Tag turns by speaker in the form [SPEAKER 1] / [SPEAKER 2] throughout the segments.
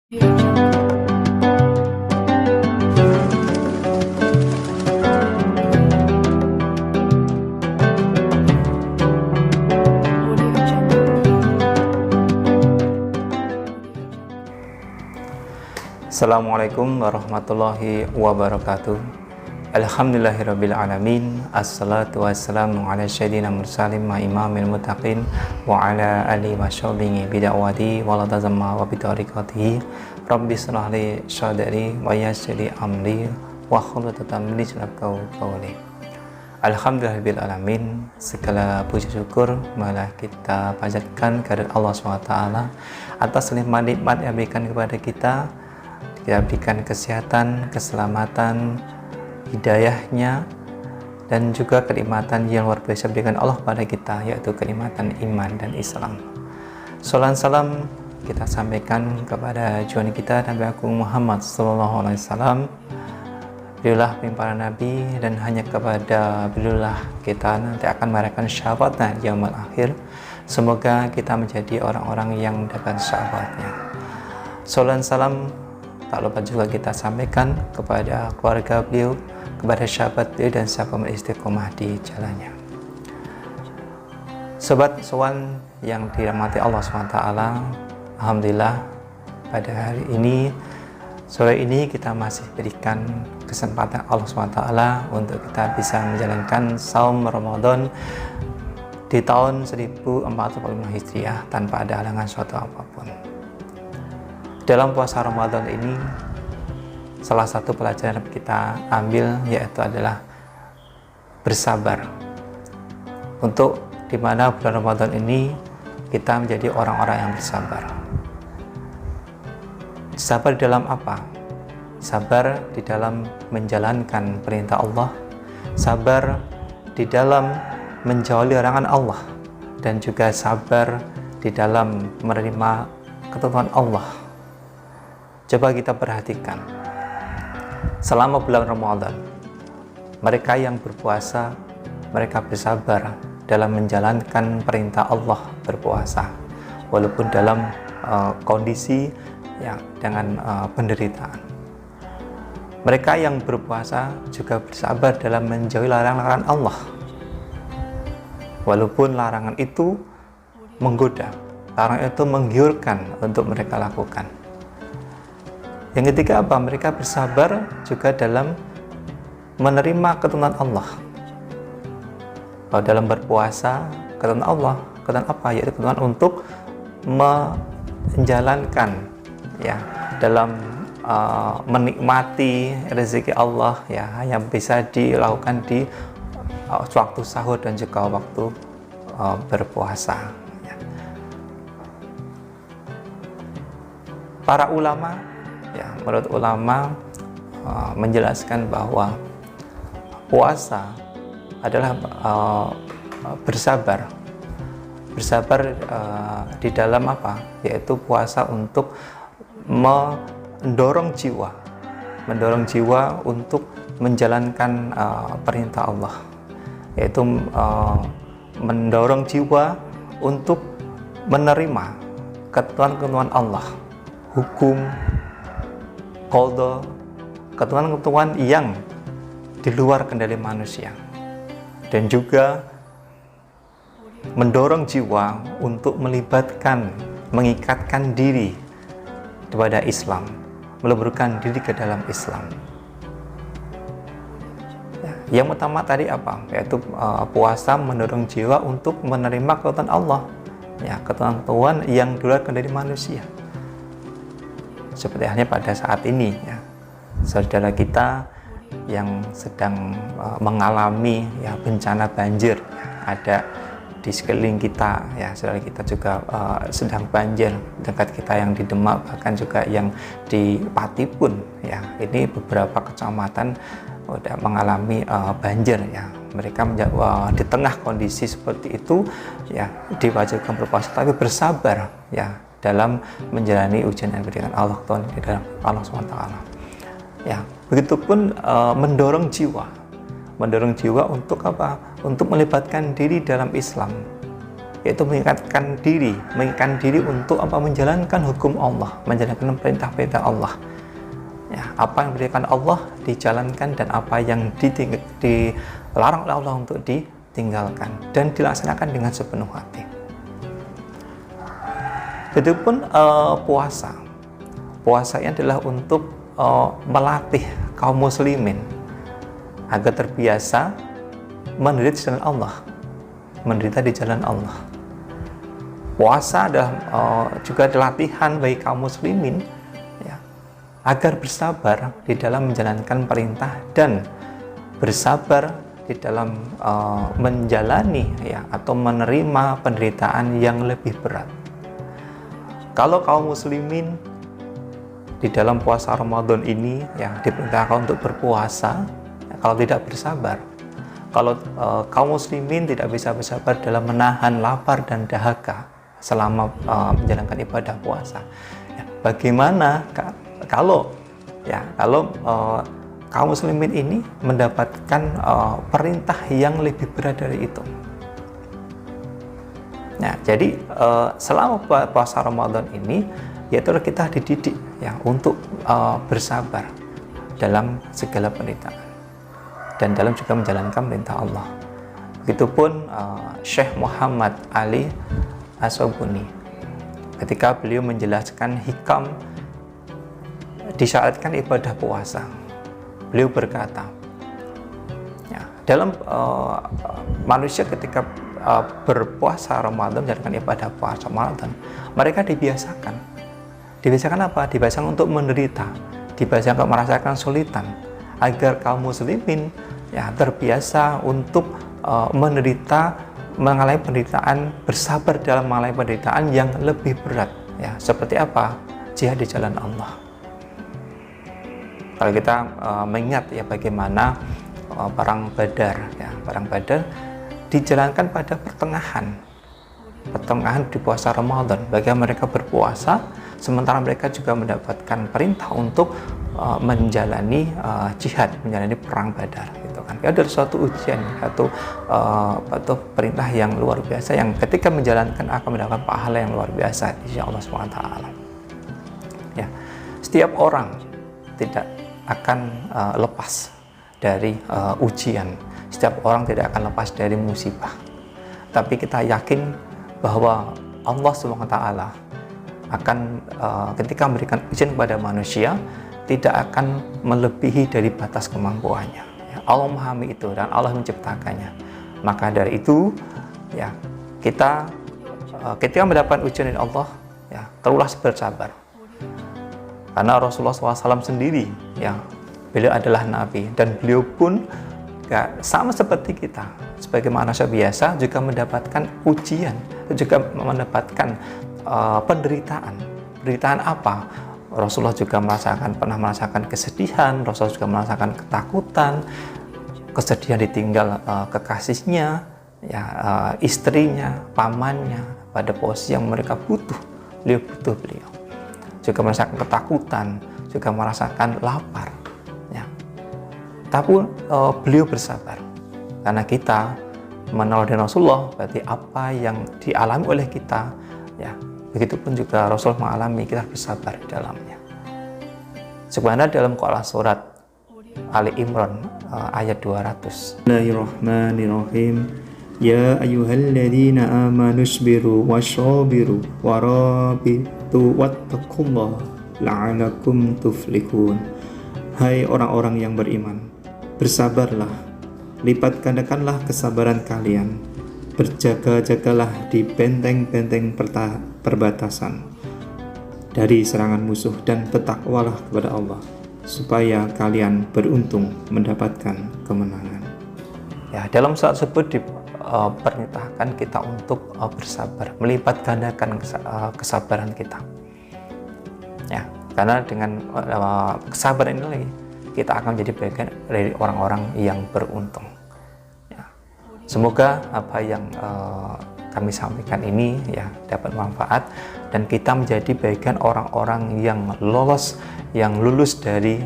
[SPEAKER 1] Audio Jungle. Audio Jungle.
[SPEAKER 2] Assalamualaikum warahmatullahi wabarakatuh. Alhamdulillahirabbil alamin. Assalatu wassalamu ala sayyidina mursalin wa imamil muttaqin wa ala alihi wa sahbihi bid'awati wa la tazamma wa bitariqatihi. Rabbi shrah li sadri wa yassir li amri wa hlul 'uqdatam min lisani yafqahu qawli. Alhamdulillahirabbil alamin. Segala puji syukur malah kita panjatkan kepada Allah SWT atas nikmat-nikmat yang diberikan kepada kita. Dia berikan kesehatan, keselamatan, hidayahnya, dan juga kenikmatan yang luar biasa berikan Allah pada kita, yaitu kenikmatan iman dan Islam. Salam salam kita sampaikan kepada junjungan kita Nabi Agung Muhammad SAW. Beliaulah pimpinan Nabi, dan hanya kepada beliaulah kita nanti akan merayakan syafaatnya di yaumul akhir. Semoga kita menjadi orang-orang yang mendapat syafaatnya. Salam salam tak lupa juga kita sampaikan kepada keluarga beliau, kepada sahabat beliau, dan siapa istiqomah di jalannya. Sobat Sowan yang dirahmati Allah SWT, alhamdulillah pada hari ini, sore ini kita masih berikan kesempatan Allah SWT untuk kita bisa menjalankan saum Ramadan di tahun 1445 Hijriah tanpa ada halangan suatu apapun. Dalam puasa Ramadan ini, salah satu pelajaran yang kita ambil yaitu adalah bersabar. Untuk di mana bulan Ramadan ini kita menjadi orang-orang yang bersabar. Sabar di dalam apa? Sabar di dalam menjalankan perintah Allah, sabar di dalam menjauhi larangan Allah, dan juga sabar di dalam menerima ketentuan Allah. Coba kita perhatikan, selama bulan Ramadan, mereka yang berpuasa, mereka bersabar dalam menjalankan perintah Allah berpuasa, walaupun dalam kondisi ya dengan penderitaan. Mereka yang berpuasa juga bersabar dalam menjauhi larangan Allah, walaupun larangan itu menggoda, larangan itu menggiurkan untuk mereka lakukan. Yang ketiga apa? Mereka bersabar juga dalam menerima ketentuan Allah. Kalau dalam berpuasa, ketentuan Allah, ketentuan apa? Yaitu ketentuan untuk menjalankan ya dalam menikmati rezeki Allah ya, yang bisa dilakukan di waktu sahur dan juga waktu berpuasa. Ya. Para ulama ya, menurut ulama menjelaskan bahwa puasa adalah bersabar di dalam apa? Yaitu puasa untuk mendorong jiwa untuk menjalankan perintah Allah, yaitu mendorong jiwa untuk menerima ketentuan-ketentuan Allah, hukum, qadha, ketentuan-ketentuan yang di luar kendali manusia, dan juga mendorong jiwa untuk mengikatkan diri kepada Islam, meleburkan diri ke dalam Islam. Ya, yang pertama tadi apa? Yaitu puasa mendorong jiwa untuk menerima ketentuan Allah, ya, ketentuan yang di luar kendali manusia. Seperti halnya pada saat ini ya, saudara kita yang sedang mengalami ya bencana banjir ya, ada di sekeliling kita ya, saudara kita juga sedang banjir dekat kita, yang di Demak, bahkan juga yang di Pati pun ya, ini beberapa kecamatan udah mengalami banjir ya. Mereka di tengah kondisi seperti itu ya, diwajibkan berpuasa tapi bersabar ya dalam menjalani ujian yang diberikan Allah Tuhan di dalam Allah SWT. Ya, begitupun mendorong jiwa untuk apa? Untuk melibatkan diri dalam Islam. yaitu mengingatkan diri untuk menjalankan hukum Allah, menjalankan perintah-perintah Allah. Ya, apa yang diberikan Allah dijalankan, dan apa yang dilarang oleh Allah untuk ditinggalkan dan dilaksanakan dengan sepenuh hati. Begitupun puasa. Puasa ini adalah untuk melatih kaum muslimin agar terbiasa menderita di jalan Allah, menderita di jalan Allah. Puasa adalah juga latihan bagi kaum muslimin ya, agar bersabar di dalam menjalankan perintah dan bersabar di dalam menjalani ya, atau menerima penderitaan yang lebih berat. Kalau kaum muslimin di dalam puasa Ramadan ini ya diperintahkan untuk berpuasa, ya, kalau tidak bersabar, kalau kaum muslimin tidak bisa bersabar dalam menahan lapar dan dahaga selama menjalankan ibadah puasa, ya, bagaimana kalau kaum muslimin ini mendapatkan perintah yang lebih berat dari itu? Nah, jadi selama puasa Ramadan ini, yaitu kita dididik ya untuk bersabar dalam segala penderitaan dan dalam juga menjalankan perintah Allah. Begitupun Syekh Muhammad Ali As-Sabuni, ketika beliau menjelaskan hikam disyaratkan ibadah puasa, beliau berkata, ya, dalam manusia ketika berpuasa Ramadan, menjalankan ibadah puasa Ramadan, mereka dibiasakan apa? Dibiasakan untuk menderita, dibiasakan untuk merasakan kesulitan, agar kaum muslimin ya terbiasa untuk menderita, mengalami penderitaan, bersabar dalam mengalami penderitaan yang lebih berat ya. Seperti apa? Jihad di jalan Allah. Kalau kita mengingat ya bagaimana perang Badar ya, perang Badar dijalankan pada pertengahan di puasa Ramadan, bagaimana mereka berpuasa sementara mereka juga mendapatkan perintah untuk menjalani jihad, menjalani perang Badar gitu kan. Ada suatu ujian atau perintah yang luar biasa yang ketika menjalankan akan mendapatkan pahala yang luar biasa di sisi Allah SWT. Ya, setiap orang tidak akan lepas dari ujian. Setiap orang tidak akan lepas dari musibah. Tapi kita yakin bahwa Allah SWT akan ketika memberikan ujian kepada manusia tidak akan melebihi dari batas kemampuannya. Ya, Allah memahami itu dan Allah menciptakannya. Maka dari itu ya kita ketika mendapatkan ujian dari Allah ya terulah bersabar. Karena Rasulullah SAW sendiri ya beliau adalah Nabi dan beliau pun ya, sama seperti kita sebagai manusia biasa juga mendapatkan ujian, juga mendapatkan penderitaan. Penderitaan apa? Rasulullah juga pernah merasakan kesedihan, Rasulullah juga merasakan ketakutan, kesedihan ditinggal kekasihnya, ya, istrinya, pamannya pada posisi yang mereka butuh beliau. Juga merasakan ketakutan, juga merasakan lapar. Tapi beliau bersabar karena kita menolak Rasulullah, berarti apa yang dialami oleh kita ya begitupun juga Rasul mengalami, kita bersabar di dalamnya. Sebenarnya dalam Quran surat Ali Imran ayat 200. Bismillahirrahmanirrahim. Ya ayyuhalladzina amanu isbiru wasyabiru warabitu wattaqullaha la'alakum tuflihun. Hai orang-orang yang beriman, bersabarlah, lipat gandakanlah kesabaran kalian, berjaga-jagalah di benteng-benteng perbatasan dari serangan musuh dan bertakwalah kepada Allah supaya kalian beruntung mendapatkan kemenangan. Ya, dalam surat tersebut diperintahkan kita untuk bersabar, melipat gandakan kesabaran kita. Ya, karena dengan kesabaran ini kita akan menjadi bagian dari orang-orang yang beruntung. Ya. Semoga apa yang kami sampaikan ini ya dapat manfaat dan kita menjadi bagian orang-orang yang lulus dari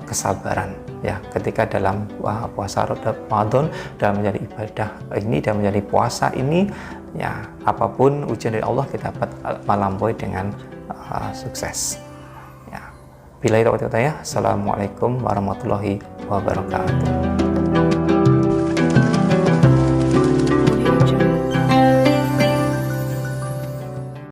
[SPEAKER 2] kesabaran. ya ketika dalam puasa Ramadan, dalam menjadi ibadah ini dan menjadi puasa ini, ya apapun ujian dari Allah kita dapat melampaui dengan sukses. Ya, bila itu ya. Assalamualaikum warahmatullahi wabarakatuh.